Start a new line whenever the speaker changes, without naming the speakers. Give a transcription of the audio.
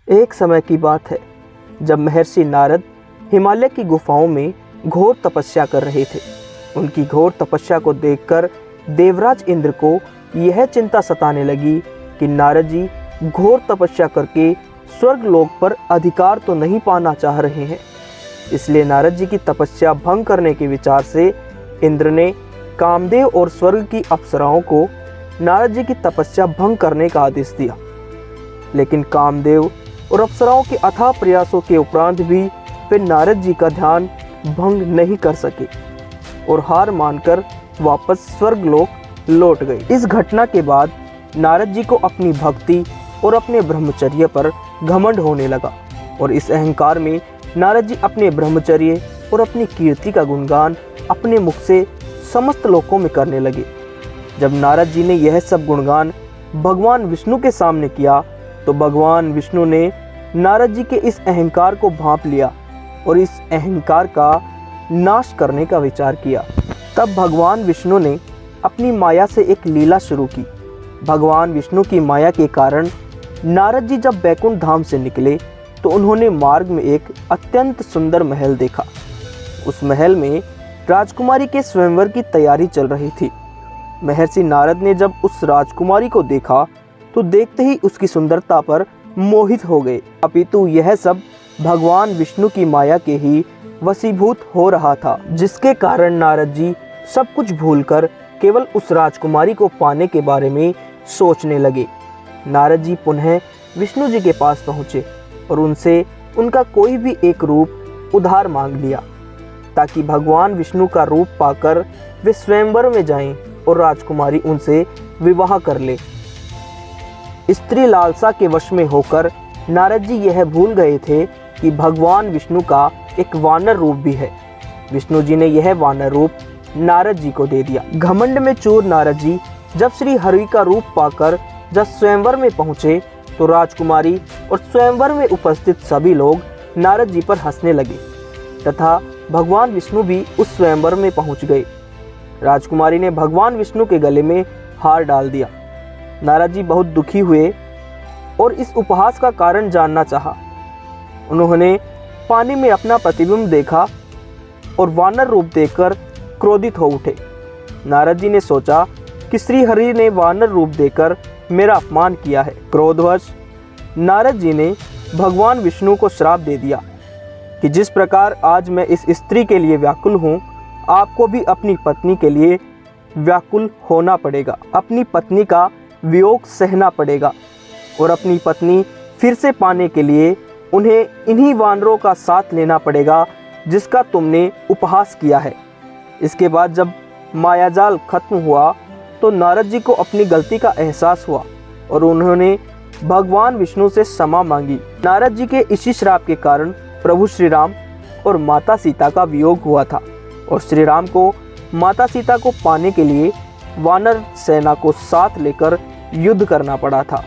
एक समय की बात है जब महर्षि नारद हिमालय की गुफाओं में घोर तपस्या कर रहे थे। उनकी घोर तपस्या को देखकर देवराज इंद्र को यह चिंता सताने लगी कि नारद जी घोर तपस्या करके स्वर्ग लोक पर अधिकार तो नहीं पाना चाह रहे हैं। इसलिए नारद जी की तपस्या भंग करने के विचार से इंद्र ने कामदेव और स्वर्ग की अप्सराओं को नारद जी की तपस्या भंग करने का आदेश दिया। लेकिन कामदेव और अप्सराओं के अथाह प्रयासों के उपरांत भी वे नारद जी का ध्यान भंग नहीं कर सके और हार मानकर वापस स्वर्ग लोक लौट गए। इस घटना के बाद नारद जी को अपनी भक्ति और अपने ब्रह्मचर्य पर घमंड होने लगा और इस अहंकार में नारद जी अपने ब्रह्मचर्य और अपनी कीर्ति का गुणगान अपने मुख से समस्त लोकों में करने लगे। जब नारद जी ने यह सब गुणगान भगवान विष्णु के सामने किया तो भगवान विष्णु ने नारद जी के इस अहंकार को भांप लिया और इस अहंकार का नाश करने का विचार किया। तब भगवान विष्णु ने अपनी माया से एक लीला शुरू की। भगवान विष्णु की माया के कारण नारद जी जब बैकुंठ धाम से निकले तो उन्होंने मार्ग में एक अत्यंत सुंदर महल देखा। उस महल में राजकुमारी के स्वयंवर की तैयारी चल रही थी। महर्षि नारद ने जब उस राजकुमारी को देखा तो देखते ही उसकी सुंदरता पर मोहित हो गए। अपितु यह सब भगवान विष्णु की माया के ही वशीभूत हो रहा था, जिसके कारण नारद जी सब कुछ भूलकर केवल उस राजकुमारी को पाने के बारे में सोचने लगे। नारद जी पुनः विष्णु जी के पास पहुँचे और उनसे उनका कोई भी एक रूप उधार मांग लिया ताकि भगवान विष्णु का रूप पाकर वे स्वयंवर में जाएं और राजकुमारी उनसे विवाह कर ले। स्त्री लालसा के वश में होकर नारद जी यह भूल गए थे कि भगवान विष्णु का एक वानर रूप भी है। विष्णु जी ने यह वानर रूप नारद जी को दे दिया। घमंड में चूर नारद जी जब श्री हरि का रूप पाकर जब स्वयंवर में पहुंचे तो राजकुमारी और स्वयंवर में उपस्थित सभी लोग नारद जी पर हंसने लगे तथा भगवान विष्णु भी उस स्वयंवर में पहुंच गए। राजकुमारी ने भगवान विष्णु के गले में हार डाल दिया। नारद जी बहुत दुखी हुए और इस उपहास का कारण जानना चाहा। उन्होंने पानी में अपना प्रतिबिंब देखा और वानर रूप देखकर क्रोधित हो उठे। नारद जी ने सोचा कि श्री हरि ने वानर रूप देकर मेरा अपमान किया है। क्रोधवश नारद जी ने भगवान विष्णु को श्राप दे दिया कि जिस प्रकार आज मैं इस स्त्री के लिए व्याकुल हूँ, आपको भी अपनी पत्नी के लिए व्याकुल होना पड़ेगा। अपनी पत्नी का वियोग सहना पड़ेगा और अपनी पत्नी फिर से पाने के लिए उन्हें इन्हीं वानरों का साथ लेना पड़ेगा जिसका तुमने उपहास किया है। इसके बाद जब मायाजाल खत्म हुआ तो नारद जी को अपनी गलती का एहसास हुआ और उन्होंने भगवान विष्णु से क्षमा मांगी। नारद जी के इसी श्राप के कारण प्रभु श्री राम और माता सीता का वियोग हुआ था और श्री राम को माता सीता को पाने के लिए वानर सेना को साथ लेकर युद्ध करना पड़ा था।